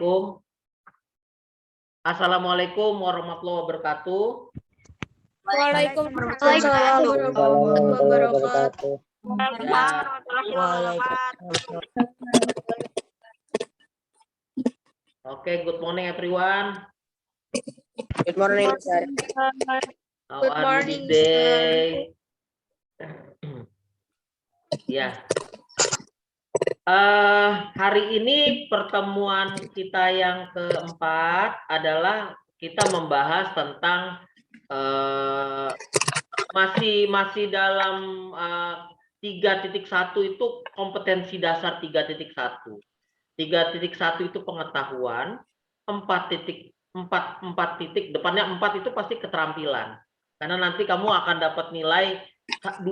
Assalamualaikum. Assalamualaikum warahmatullahi wabarakatuh. Waalaikumsalam warahmatullahi wabarakatuh. Oke, good morning everyone. Good morning, sir. How are you this day? Ya. Hari ini pertemuan kita yang keempat adalah kita membahas tentang masih dalam 3.1 itu kompetensi dasar 3.1. 3.1 itu pengetahuan, 4 titik depannya 4 itu pasti keterampilan. Karena nanti kamu akan dapat nilai 2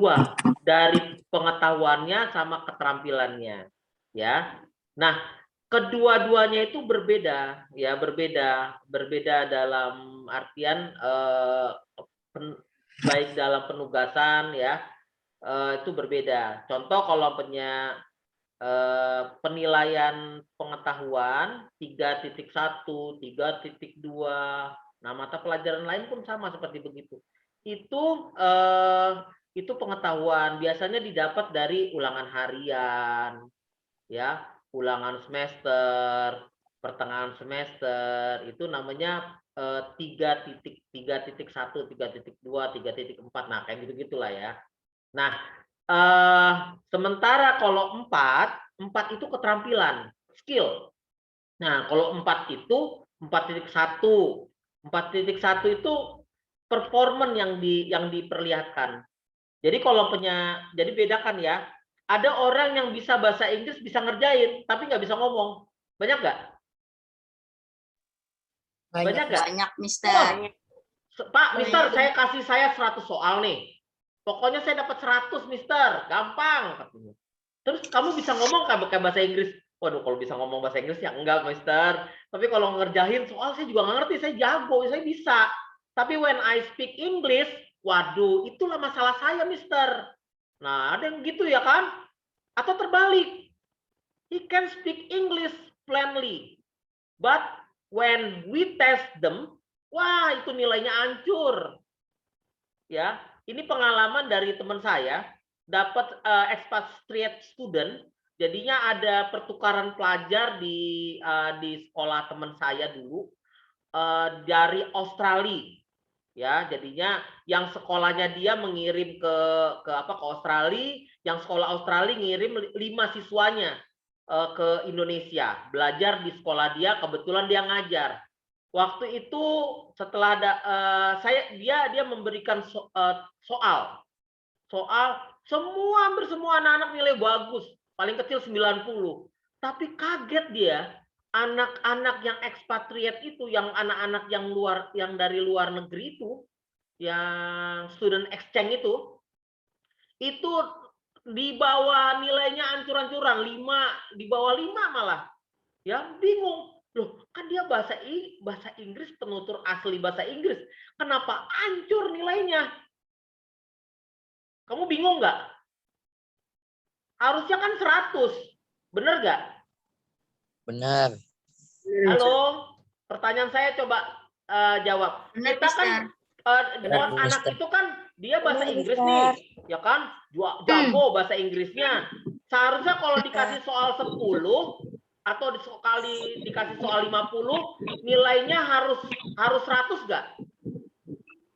dari pengetahuannya sama keterampilannya, ya. Nah, kedua-duanya itu berbeda, ya, berbeda dalam artian baik dalam penugasan, ya, itu berbeda. Contoh kalau penilaian pengetahuan 3.1, 3.2, nah mata pelajaran lain pun sama seperti begitu. Itu pengetahuan biasanya didapat dari ulangan harian, ya, ulangan semester, pertengahan semester, itu namanya 3.1, 3.2, 3.4, nah kayak gitu-gitulah ya. Nah, sementara kalau 4 itu keterampilan, skill. Nah, kalau 4 itu 4.1. 4.1 itu performan yang diperlihatkan. Jadi kalau jadi bedakan ya. Ada orang yang bisa bahasa Inggris bisa ngerjain, tapi nggak bisa ngomong. Banyak nggak? Banyak nggak? Banyak, Mister. Pak, Mister, saya 100 soal nih. Pokoknya saya dapat 100, Mister. Gampang. Terus kamu bisa ngomong kayak bahasa Inggris? Waduh, kalau bisa ngomong bahasa Inggris ya enggak, Mister. Tapi kalau ngerjain soal saya juga nggak ngerti. Saya jago, saya bisa. Tapi when I speak English, waduh, itulah masalah saya, Mister. Nah, ada yang gitu ya kan? Atau terbalik. He can speak English plainly. But when we test them, wah, itu nilainya hancur. Ya, ini pengalaman dari teman saya, dapat expatriate student, jadinya ada pertukaran pelajar di sekolah teman saya dulu dari Australia. Ya, jadinya yang sekolahnya dia mengirim ke Australia, yang sekolah Australia ngirim 5 siswanya ke Indonesia, belajar di sekolah dia, kebetulan dia ngajar. Waktu itu setelah ada dia memberikan soal hampir semua anak-anak nilai bagus, paling kecil 90. Tapi kaget dia, anak-anak yang ekspatriat itu, yang anak-anak yang dari luar negeri itu, yang student exchange itu di bawah nilainya ancur-ancuran, 5, di bawah 5 malah. Ya, bingung. Loh, kan dia bahasa Inggris, penutur asli bahasa Inggris. Kenapa hancur nilainya? Kamu bingung nggak? Harusnya kan 100. Bener nggak? Benar. Halo, pertanyaan saya coba jawab. Benar, Kita kan anak itu kan dia bahasa Inggris nih, ya kan? Jago bahasa Inggrisnya. Seharusnya kalau dikasih soal 10 atau sekali dikasih soal 50, nilainya harus 100 nggak?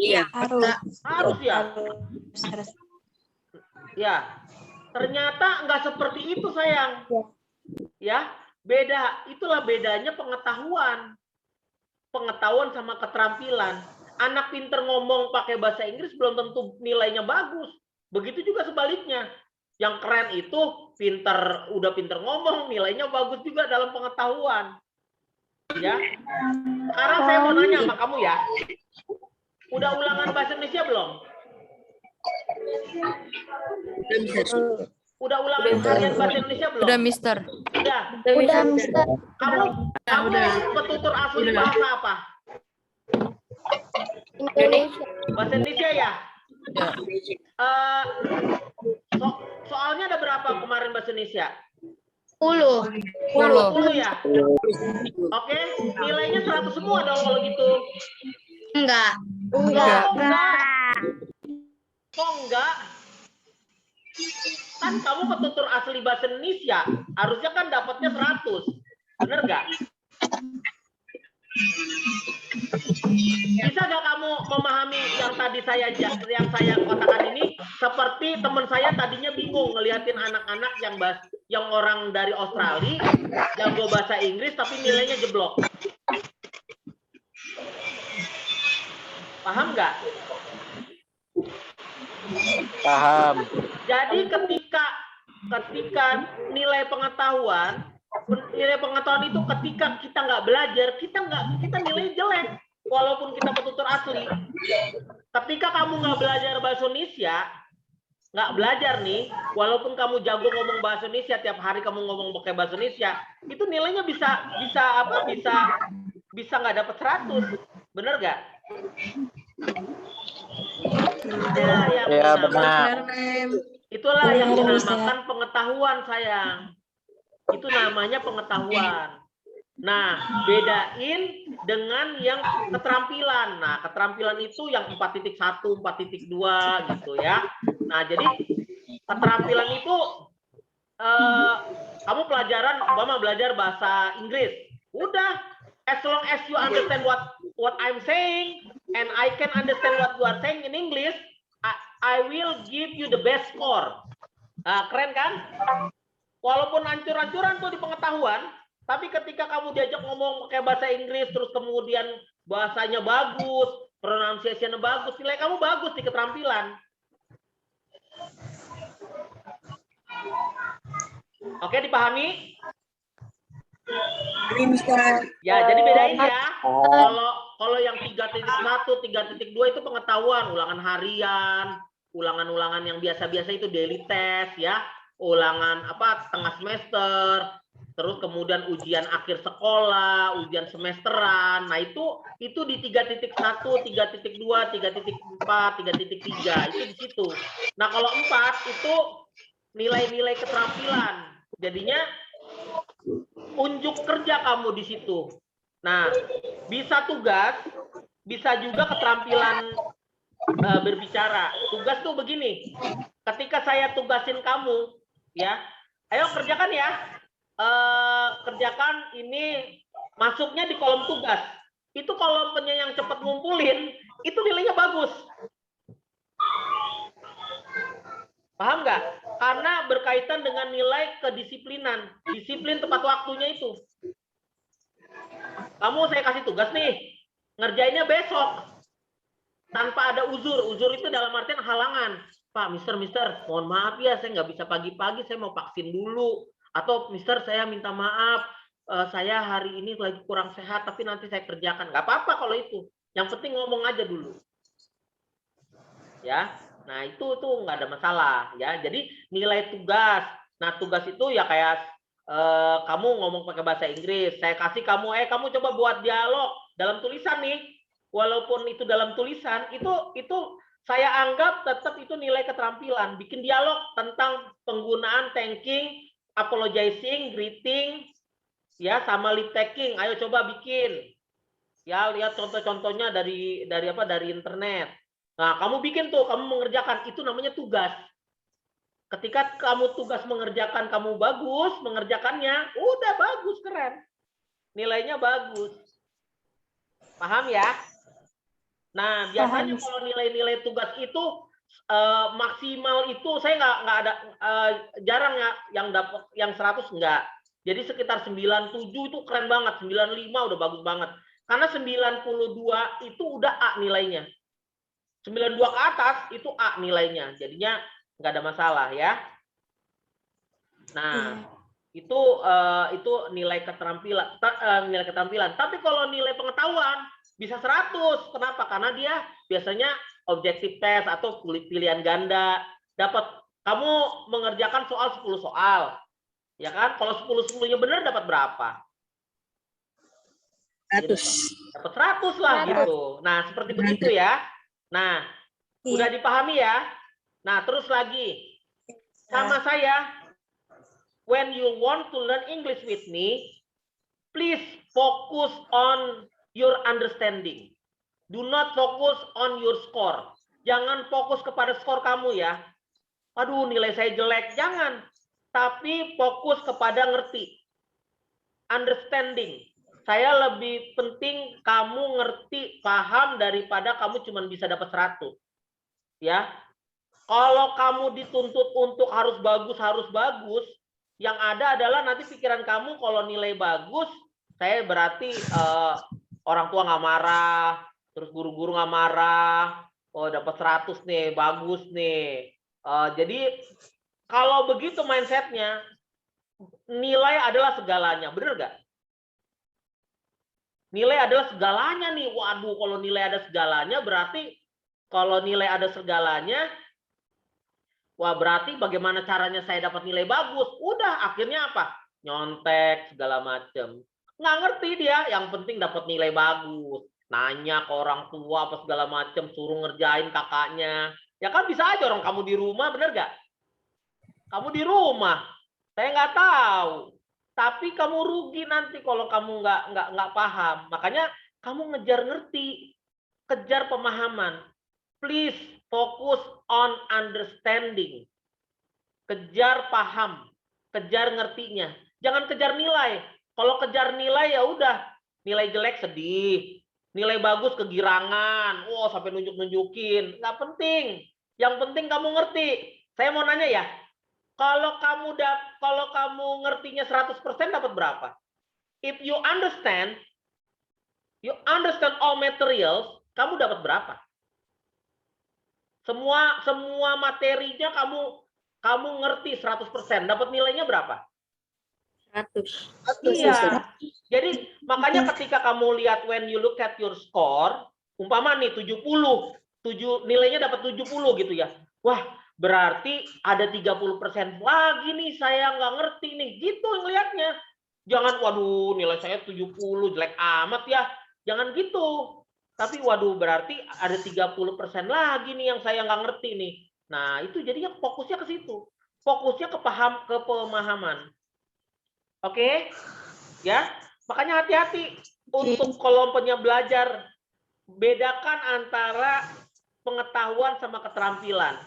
Iya, Harus ya. Ya, ternyata nggak seperti itu, sayang. Ya, beda. Itulah bedanya pengetahuan sama keterampilan. Anak pinter ngomong pakai bahasa Inggris belum tentu nilainya bagus. Begitu juga sebaliknya. Yang keren itu udah pinter ngomong, nilainya bagus juga dalam pengetahuan. Ya. Sekarang saya mau nanya sama kamu ya. Udah ulangan bahasa Indonesia belum? Udah ulangan harian bahasa Indonesia belum? Udah, Mister. Udah, Mister. Kamu petutur asli bahasa apa? Indonesia. Bahasa Indonesia ya? Soalnya ada berapa kemarin bahasa Indonesia? 10 ya. Oke, nilainya 100 semua dong kalau gitu. Enggak. Kok enggak? Kan kamu petutur asli bahasa Indonesia, harusnya kan dapatnya 100. Bener nggak? Bisa nggak kamu memahami yang tadi saya katakan ini? Seperti teman saya tadinya bingung ngeliatin anak-anak yang orang dari Australia jago bahasa Inggris tapi nilainya jeblok. Paham nggak? Paham. Jadi ketika nilai pengetahuan itu ketika kita nggak belajar, kita nilai jelek walaupun kita petutur asli. Ketika kamu nggak belajar bahasa Indonesia, nggak belajar nih, walaupun kamu jago ngomong bahasa Indonesia, tiap hari kamu ngomong pakai bahasa Indonesia, itu nilainya bisa nggak dapat 100. Bener nggak? Itulah yang dinamakan pengetahuan, sayang. Itu namanya pengetahuan. Nah, bedain dengan yang keterampilan. Nah, keterampilan itu yang 4.1, 4.2 gitu ya. Nah, jadi keterampilan itu kamu belajar bahasa Inggris. Udah, as long as you understand what I'm saying and I can understand what you are saying in English, I will give you the best score. Nah, keren kan? Walaupun hancur-hancuran tuh di pengetahuan, tapi ketika kamu diajak ngomong pakai bahasa Inggris, terus kemudian bahasanya bagus, pronunciation-nya bagus, nilai kamu bagus di keterampilan. Oke, dipahami? Ya, jadi bedain ya. Kalau yang 3.1, 3.2 itu pengetahuan, ulangan harian, ulangan-ulangan yang biasa-biasa itu daily test ya, ulangan tengah semester, terus kemudian ujian akhir sekolah, ujian semesteran. Nah, itu di 3.1, 3.2, 3.4, 3.3 itu di situ. Nah, kalau 4 itu nilai-nilai keterampilan. Jadinya unjuk kerja kamu di situ. Nah, bisa tugas, bisa juga keterampilan berbicara. Tugas tuh begini. Ketika saya tugasin kamu, ya, ayo kerjakan ya. Kerjakan ini, masuknya di kolom tugas. Itu kolomnya yang cepat ngumpulin, itu nilainya bagus. Paham nggak? Karena berkaitan dengan nilai kedisiplinan. Disiplin tepat waktunya itu. Kamu saya kasih tugas nih, ngerjainnya besok. Tanpa ada uzur. Uzur itu dalam artian halangan. Pak, mister, mohon maaf ya, saya nggak bisa pagi-pagi, saya mau vaksin dulu. Atau mister, saya minta maaf, saya hari ini lagi kurang sehat, tapi nanti saya kerjakan. Nggak apa-apa kalau itu. Yang penting ngomong aja dulu. Ya. Nah, itu nggak ada masalah ya. Jadi nilai tugas. Nah, tugas itu ya kayak kamu ngomong pakai bahasa Inggris. Saya kasih kamu, kamu coba buat dialog dalam tulisan nih. Walaupun itu dalam tulisan, itu saya anggap tetap itu nilai keterampilan. Bikin dialog tentang penggunaan thanking, apologizing, greeting, ya sama lip taking. Ayo coba bikin. Ya, lihat contoh-contohnya dari internet. Nah, kamu bikin tuh, kamu mengerjakan, itu namanya tugas. Ketika kamu tugas mengerjakan, kamu bagus mengerjakannya, udah bagus, keren. Nilainya bagus. Paham ya? Nah, biasanya kalau nilai-nilai tugas itu maksimal itu saya nggak ada, jarang ya yang dapat yang 100 enggak. Jadi sekitar 97 itu keren banget, 95 udah bagus banget. Karena 92 itu udah A nilainya. 92 ke atas itu A nilainya, jadinya nggak ada masalah ya. Nah, itu nilai keterampilan, Tapi kalau nilai pengetahuan bisa 100. Kenapa? Karena dia biasanya objektif test atau pilihan ganda. Kamu mengerjakan soal 10 soal. Ya kan? Kalau 10-10-nya benar dapat berapa? 100. Dapat 100 lah gitu. Nah, seperti begitu ya. Nah, udah dipahami ya? Nah, terus lagi. Sama saya, when you want to learn English with me, please focus on your understanding. Do not focus on your score. Jangan fokus kepada skor kamu ya. Aduh, nilai saya jelek. Jangan. Tapi fokus kepada ngerti. Understanding. Saya lebih penting kamu ngerti, paham daripada kamu cuma bisa dapat 100. Ya. Kalau kamu dituntut untuk harus bagus, yang ada adalah nanti pikiran kamu kalau nilai bagus, saya berarti orang tua nggak marah, terus guru-guru nggak marah, oh dapat 100 nih, bagus nih. Jadi kalau begitu mindsetnya, nilai adalah segalanya, bener nggak? Nilai adalah segalanya nih. Waduh, kalau nilai ada segalanya berarti kalau nilai ada segalanya, wah berarti bagaimana caranya saya dapat nilai bagus? Udah, akhirnya apa? Nyontek segala macem. Nggak ngerti dia, yang penting dapat nilai bagus. Nanya ke orang tua apa segala macem, suruh ngerjain kakaknya. Ya kan bisa aja orang kamu di rumah, bener nggak? Kamu di rumah, saya nggak tahu. Tapi kamu rugi nanti kalau kamu nggak paham. Makanya kamu ngejar ngerti, kejar pemahaman. Please focus on understanding. Kejar paham, kejar ngertinya. Jangan kejar nilai. Kalau kejar nilai ya udah, nilai jelek sedih, nilai bagus kegirangan, wow sampai nunjuk-nunjukin, nggak penting. Yang penting kamu ngerti. Saya mau nanya ya, kalau kamu ngertinya 100% dapat berapa? If you understand all materials, kamu dapat berapa? Semua materinya kamu ngerti 100%, dapat nilainya berapa? 100. Iya. Jadi makanya ketika kamu lihat when you look at your score, umpama nih 70, nilainya dapat 70 gitu ya. Wah, berarti ada 30% lagi nih saya nggak ngerti nih. Gitu ngelihatnya. Jangan waduh nilai saya 70 jelek amat ya. Jangan gitu. Tapi waduh berarti ada 30% lagi nih yang saya nggak ngerti nih. Nah, itu jadinya fokusnya ke situ. Fokusnya ke pemahaman. Oke, ya. Makanya hati-hati untuk kelompoknya belajar. Bedakan antara pengetahuan sama keterampilan.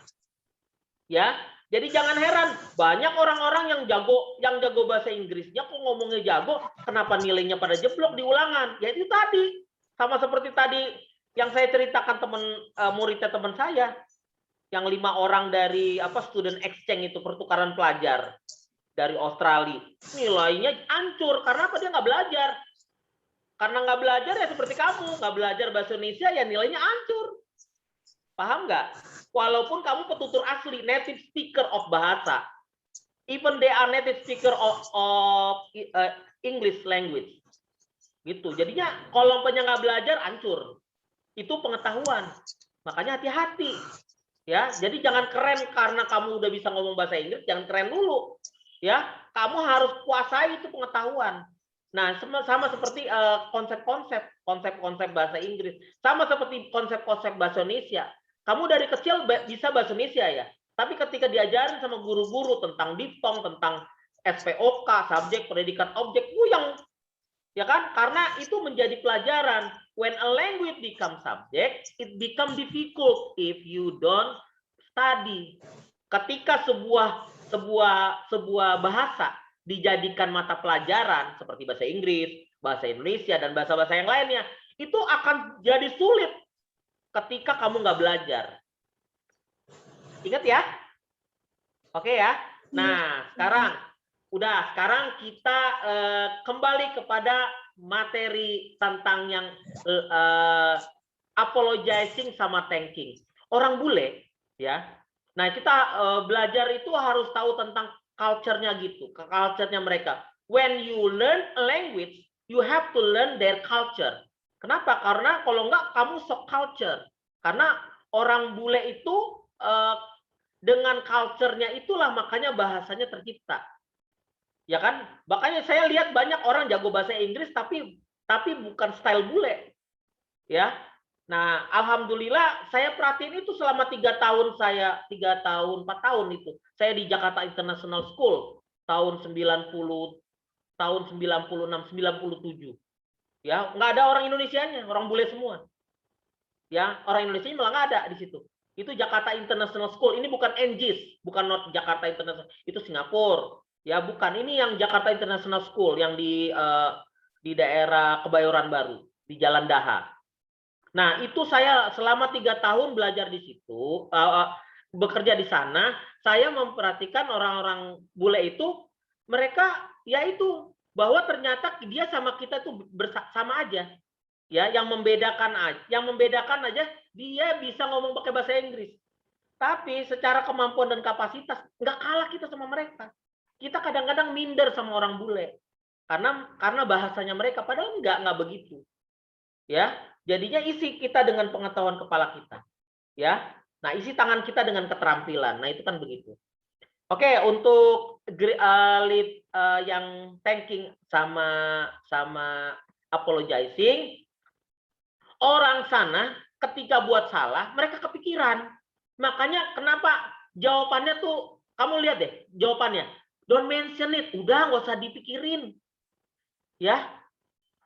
Ya, jadi jangan heran banyak orang-orang yang jago bahasa Inggrisnya kok ngomongnya jago, kenapa nilainya pada jeblok di ulangan? Ya itu tadi, sama seperti tadi yang saya ceritakan muridnya teman saya, yang 5 orang dari student exchange itu pertukaran pelajar dari Australia, nilainya hancur karena apa? Dia nggak belajar. Karena nggak belajar ya seperti kamu, nggak belajar bahasa Indonesia ya nilainya hancur. Paham nggak? Walaupun kamu petutur asli, native speaker of bahasa, even they are native speaker of English language, gitu. Jadinya kalau nggak belajar hancur. Itu pengetahuan. Makanya hati-hati. Ya, jadi jangan keren karena kamu udah bisa ngomong bahasa Inggris, jangan keren dulu. Ya, kamu harus kuasai itu pengetahuan. Nah, sama seperti konsep-konsep bahasa Inggris, sama seperti konsep-konsep bahasa Indonesia. Kamu dari kecil bisa bahasa Indonesia ya, tapi ketika diajarin sama guru-guru tentang diftong, tentang SPOK, subjek, predikat, objek, puyeng. Ya kan? Karena itu menjadi pelajaran. When a language becomes subject, it become difficult if you don't study. Ketika sebuah bahasa dijadikan mata pelajaran seperti bahasa Inggris, bahasa Indonesia, dan bahasa-bahasa yang lainnya, itu akan jadi sulit ketika kamu nggak belajar. Ingat ya? Oke ya? Nah, sekarang kita kembali kepada materi tentang yang apologizing sama thanking. Orang bule, ya. Nah, kita belajar itu harus tahu tentang culture-nya gitu, culture-nya mereka. When you learn a language, you have to learn their culture. Kenapa? Karena kalau enggak kamu shock culture. Karena orang bule itu dengan culture-nya itulah makanya bahasanya tercipta. Ya kan? Makanya saya lihat banyak orang jago bahasa Inggris tapi bukan style bule. Ya. Nah, alhamdulillah saya perhatiin itu selama 3 tahun 4 tahun itu. Saya di Jakarta International School. tahun 90, tahun 96, 97. Ya, nggak ada orang Indonesianya, orang bule semua. Ya, orang Indonesia malah nggak ada di situ. Itu Jakarta International School. Ini bukan NGIS, bukan North Jakarta International. Itu Singapura. Ya, bukan. Ini yang Jakarta International School yang di daerah Kebayoran Baru, di Jalan Daha. Nah, itu saya selama 3 tahun belajar di situ, bekerja di sana. Saya memperhatikan orang-orang bule itu, mereka yaitu bahwa ternyata dia sama kita tuh sama aja. Ya, yang membedakan aja dia bisa ngomong pakai bahasa Inggris. Tapi secara kemampuan dan kapasitas nggak kalah kita sama mereka. Kita kadang-kadang minder sama orang bule. Karena bahasanya mereka, padahal nggak begitu. Ya, jadinya isi kita dengan pengetahuan kepala kita. Ya. Nah, isi tangan kita dengan keterampilan. Nah, itu kan begitu. Oke, untuk lead yang thanking sama apologizing, orang sana ketika buat salah, mereka kepikiran. Makanya kenapa jawabannya tuh, kamu lihat deh jawabannya. Don't mention it, udah nggak usah dipikirin. Ya,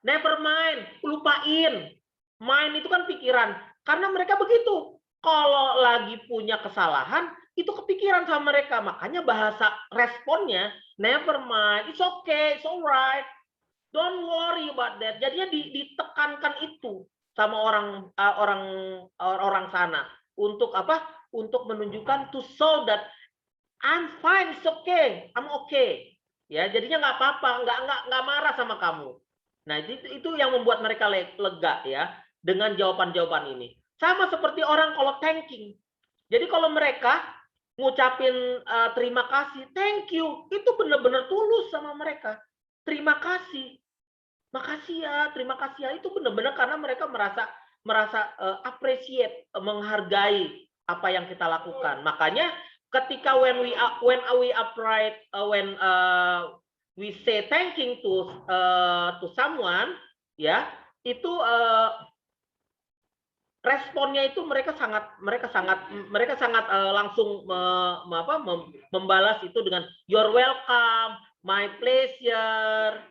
never mind, lupain. Mind itu kan pikiran. Karena mereka begitu. Kalau lagi punya kesalahan, itu kepikiran sama mereka. Makanya bahasa responnya, never mind, it's okay, it's alright. Don't worry about that. Jadinya ditekankan itu sama orang sana untuk apa? Untuk menunjukkan to show that I'm fine, it's okay, I'm okay. Ya, jadinya nggak apa-apa, nggak marah sama kamu. Nah, itu yang membuat mereka lega ya dengan jawaban-jawaban ini. Sama seperti orang kalau thanking. Jadi kalau mereka ngucapin terima kasih, thank you, itu benar-benar tulus sama mereka. Terima kasih. Makasih ya, terima kasih ya, itu benar-benar karena mereka merasa appreciate, menghargai apa yang kita lakukan. Makanya ketika when we upright, when we say thanking to someone, ya, itu responnya itu mereka sangat langsung membalas itu dengan you're welcome, my pleasure.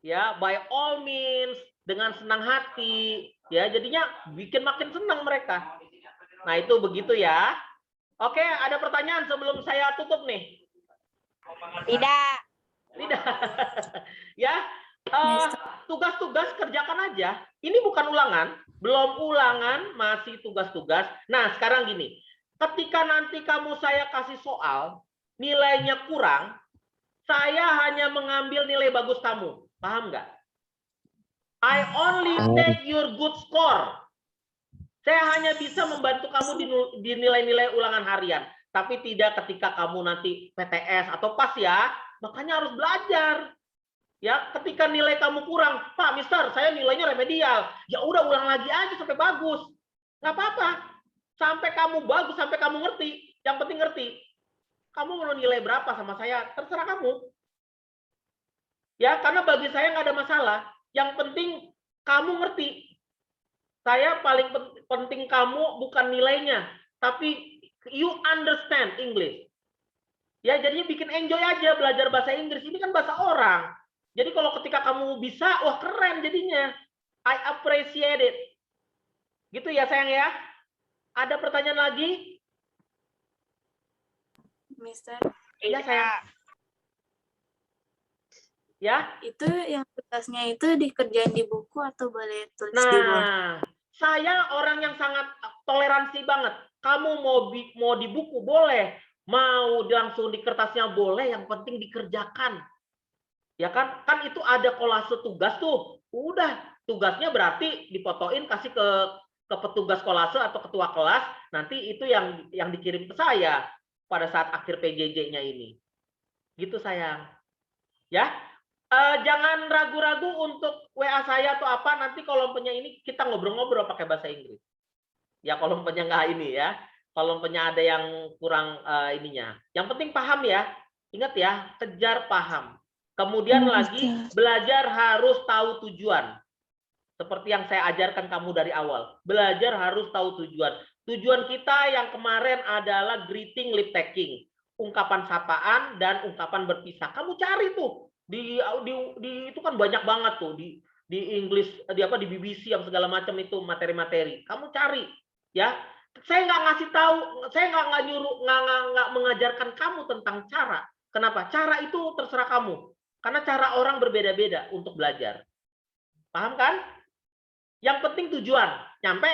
Ya, by all means, dengan senang hati, ya, jadinya bikin makin senang mereka. Nah, itu begitu ya. Oke, ada pertanyaan sebelum saya tutup nih? Tidak. Ya, tugas-tugas kerjakan aja. Ini bukan ulangan, belum ulangan, masih tugas-tugas. Nah, sekarang gini, ketika nanti saya kasih soal, nilainya kurang, saya hanya mengambil nilai bagus kamu. Paham nggak? I only take your good score. Saya hanya bisa membantu kamu di nilai-nilai ulangan harian. Tapi tidak ketika kamu nanti PTS atau PAS ya. Makanya harus belajar. Ya, ketika nilai kamu kurang, Pak, Mister, saya nilainya remedial. Ya udah ulang lagi aja sampai bagus. Nggak apa-apa. Sampai kamu bagus, sampai kamu ngerti. Yang penting ngerti. Kamu mau nilai berapa sama saya, terserah kamu. Ya, karena bagi saya nggak ada masalah. Yang penting kamu ngerti. Saya paling penting kamu bukan nilainya, tapi you understand English. Ya, jadinya bikin enjoy aja belajar bahasa Inggris. Ini kan bahasa orang. Jadi kalau ketika kamu bisa, wah keren jadinya. I appreciate it. Gitu ya sayang ya. Ada pertanyaan lagi? Mister. Iya sayang. Ya, itu yang tugasnya itu dikerjain di buku atau boleh tulis di luar? nah, saya orang yang sangat toleransi banget. Kamu mau di buku boleh, mau langsung di kertasnya boleh, yang penting dikerjakan. Ya kan? Kan itu ada kolase tugas tuh. Udah, tugasnya berarti difotoin kasih ke petugas kolase atau ketua kelas, nanti itu yang dikirim ke saya pada saat akhir PJJ-nya ini. Gitu sayang. Ya. Jangan ragu-ragu untuk WA saya atau apa, nanti kolomnya ini kita ngobrol-ngobrol pakai bahasa Inggris. Ya kolomnya nggak ini ya, kolomnya ada yang kurang ininya. Yang penting paham ya, ingat ya, kejar paham. Kemudian lagi belajar harus tahu tujuan. Seperti yang saya ajarkan kamu dari awal, belajar harus tahu tujuan. Tujuan kita yang kemarin adalah greeting, lip taking. ungkapan sapaan, dan ungkapan berpisah. Kamu cari tuh di itu kan banyak banget tuh di English, di BBC yang segala macam itu materi-materi. Kamu cari ya. Saya nggak ngasih tahu, saya nggak nyuruh, nggak mengajarkan kamu tentang cara. Kenapa? Cara itu terserah kamu. Karena cara orang berbeda-beda untuk belajar. Paham kan? Yang penting tujuan, nyampe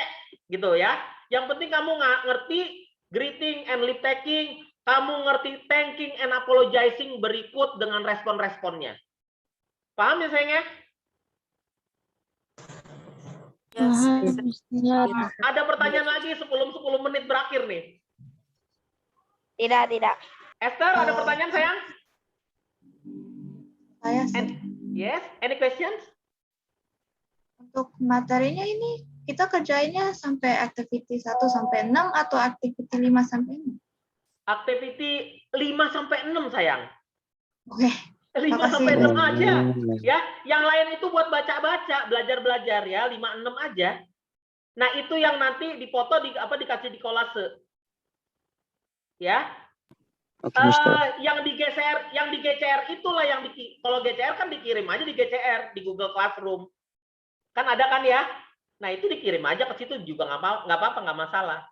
gitu ya. Yang penting kamu ngerti greeting and leave taking, kamu ngerti thanking and apologizing berikut dengan respon-responnya. Paham ya sayangnya? Ada pertanyaan lagi sebelum 10 menit berakhir nih. Tidak. Esther, ada pertanyaan sayang? Saya Yes, any questions? untuk materinya ini kita kerjainnya sampai activity 1 sampai 6 atau activity 5 sampai 6? Activity 5 sampai 6 sayang. Oke. 5 sampai 6 aja ya. Yang lain itu buat baca-baca, belajar-belajar ya, 5 6 aja. Nah, itu yang nanti dipoto dikasih di kolase. Ya. Yang di GCR itulah kalau GCR kan dikirim aja di GCR di Google Classroom. Kan ada kan ya? Nah, itu dikirim aja ke situ juga nggak apa-apa, nggak masalah.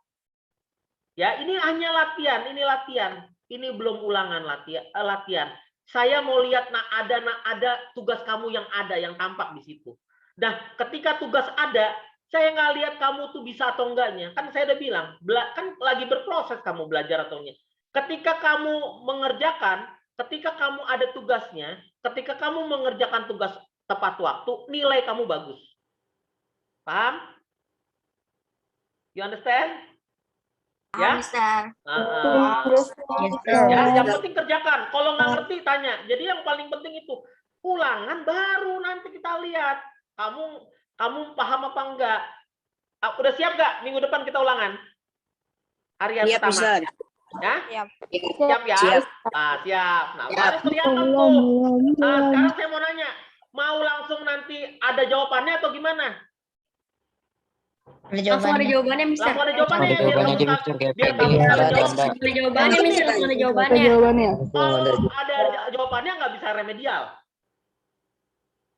Ya, ini hanya latihan, ini latihan. Ini belum ulangan latihan. Saya mau lihat ada tugas kamu yang tampak di situ. Nah, ketika tugas ada, saya nggak lihat kamu tuh bisa atau enggaknya. Kan saya udah bilang, kan lagi berproses kamu belajar atau enggak. Ketika kamu mengerjakan, ketika kamu ada tugasnya, ketika kamu mengerjakan tugas tepat waktu, nilai kamu bagus. Paham? You understand? Ya, ya, yang penting kerjakan. Kalau nggak ngerti tanya. Jadi yang paling penting itu ulangan, baru nanti kita lihat kamu paham apa enggak. Udah siap nggak minggu depan kita ulangan? Hari yang pertama. Ya? Siap ya? Siap. Nah, baru kelihatan tuh. Sekarang saya mau nanya, mau langsung nanti ada jawabannya atau gimana? Langsung ada jawabannya, Mister. Langsung ada jawabannya. Kalau ada jawabannya nggak bisa remedial.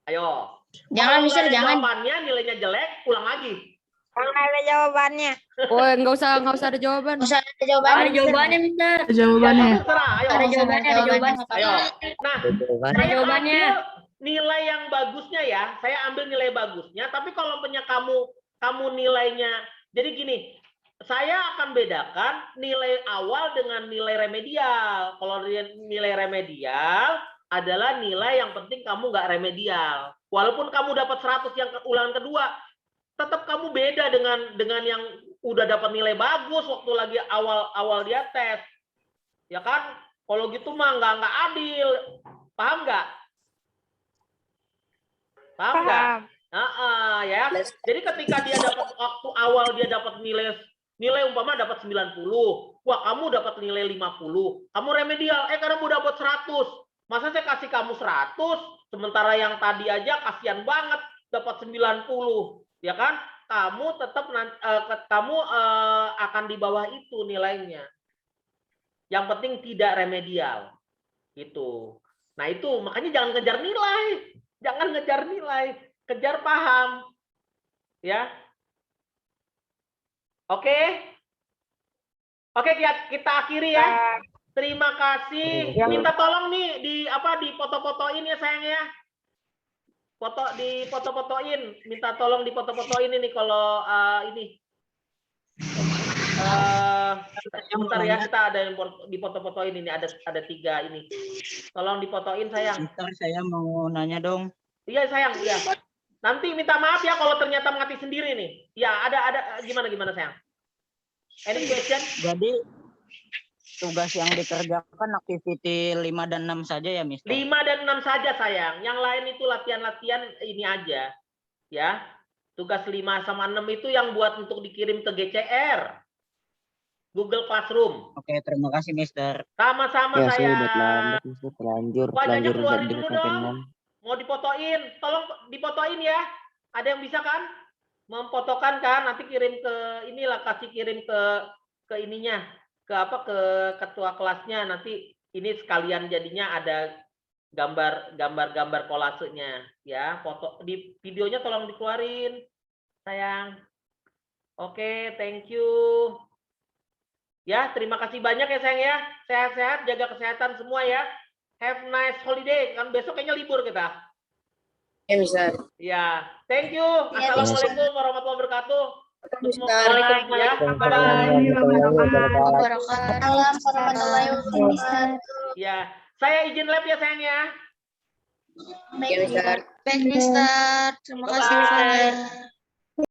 Ayo. Jangan, Mister, jangan. Jawabannya nilainya jelek, ulang lagi. Kalau ada jawabannya. Oh, nggak usah ada jawaban. Nggak usah ada jawabannya. Ada jawabannya, Mister. Jawabannya. Terserah. Ayo. Ada jawabannya. Ayo. Nah, Ada jawabannya. Nilai yang bagusnya ya, saya ambil nilai bagusnya. Tapi kalau punya kamu nilainya, jadi gini, saya akan bedakan nilai awal dengan nilai remedial. Kalau nilai remedial adalah nilai yang penting kamu nggak remedial. Walaupun kamu dapat 100 yang ulangan kedua, tetap kamu beda dengan yang udah dapat nilai bagus waktu lagi awal dia tes. Ya kan? Kalau gitu mah nggak adil. Paham nggak? Paham nggak? Ya. Jadi ketika dia dapat waktu awal dia dapat nilai umpama dapat 90. Wah, kamu dapat nilai 50. Kamu remedial, kamu dapat 100. Masa saya kasih kamu 100 sementara yang tadi aja kasihan banget dapat 90, ya kan? Kamu tetap akan di bawah itu nilainya. Yang penting tidak remedial. Gitu. Nah, itu makanya jangan ngejar nilai. Jangan ngejar nilai. Kejar paham, ya. Oke, kita akhiri ya. Terima kasih. Minta tolong nih di foto-fotoin ya sayang ya. Foto-fotoin. Minta tolong di foto-fotoin ini kalau ini. Sebentar ya, kita ada yang di foto-fotoin ini ada 3 ini. Tolong difotoin sayang. Bentar, saya mau nanya dong. Iya sayang, iya. Nanti minta maaf ya kalau ternyata mati sendiri nih. Ya, ada gimana sayang? Any question? Jadi tugas yang dikerjakan activity 5 dan 6 saja ya, Mister? 5 dan 6 saja sayang. Yang lain itu latihan-latihan ini aja. Ya. Tugas 5 sama 6 itu yang buat untuk dikirim ke GCR. Google Classroom. Oke, terima kasih, Mister. Sama-sama sayang. Terlanjur Wajahnya keluarin dulu sampai dong. Mau difotoin, tolong difotoin ya. Ada yang bisa kan? Memfotokan kan? Nanti kirim ke inilah, kasih kirim ke ininya. ke ketua kelasnya, nanti ini sekalian jadinya ada gambar kolasenya ya, foto di videonya tolong dikeluarin sayang. Oke, thank you ya, terima kasih banyak ya sayang ya, sehat-sehat, jaga kesehatan semua ya, have nice holiday, kan besok kayaknya libur kita Ya, Mister. ya. Thank you, Ya, assalamualaikum warahmatullahi wabarakatuh. Waalaikumsalam. Ya, bye-bye. warahmatullahi wabarakatuh. Ya, saya izin lab ya sayang ya. Ya, Mister. Baik, Mister. Terima kasih, Bye-bye. Mister.